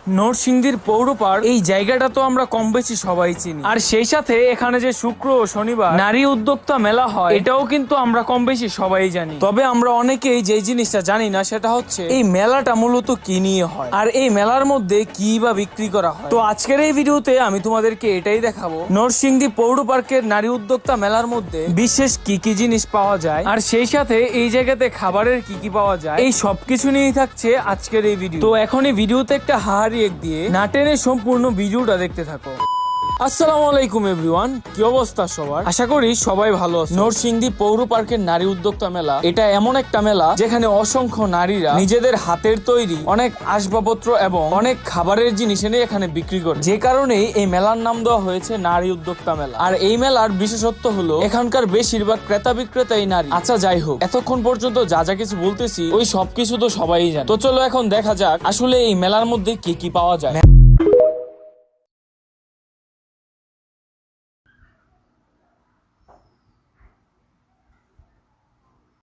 নরসিংদীর পৌর পার্ক এই জায়গাটা তো আমরা কম বেশি সবাই চিনি, আর সেই সাথে এখানে যে শুক্র ও শনিবার নারী উদ্যোক্তা মেলা হয় এটাও কিন্তু আমরা কম বেশি সবাই জানি। তবে আমরা অনেকেই যে জিনিসটা জানি না সেটা হচ্ছে এই মেলাটা মূলত কি নিয়ে হয় আর এই মেলার মধ্যে কি বা বিক্রি করা হয়। তো আজকের এই ভিডিওতে আমি তোমাদেরকে এটাই দেখাবো, নরসিংদী পৌর পার্কের নারী উদ্যোক্তা মেলার মধ্যে বিশেষ কি কি জিনিস পাওয়া যায় আর সেই সাথে এই জায়গাতে খাবারের কি কি পাওয়া যায়, এই সবকিছু নিয়েই থাকছে আজকের এই ভিডিও। তো এখন এই ভিডিওতে একটা হাহারি দিয়ে না টেনে সম্পূর্ণ ভিডিওটা দেখতে থাকো। আসসালামু আলাইকুম এভরিওয়ান, কি অবস্থা সবার? আশা করি সবাই ভালো আছে। নরসিংদী পৌর পার্কের নারী উদ্যোক্তা মেলা এটা এমন একটা মেলা যেখানে অসংখ্য নারীরা নিজেদের হাতের তৈরি অনেক আসবাবপত্র এবং অনেক খাবারের জিনিস এনে এখানে বিক্রি করে, যে কারণে এই মেলার নাম দেওয়া হয়েছে নারী উদ্যোক্তা মেলা। আর এই মেলার বিশেষত্ব হলো এখানকার বেশিরভাগ ক্রেতা বিক্রেতাই নারী। আচ্ছা যাই হোক, এতক্ষণ পর্যন্ত যা যা কিছু বলতেছি ওই সবকিছু তো সবাই জানে। তো চলো এখন দেখা যাক আসলে এই মেলার মধ্যে কি কি পাওয়া যায়।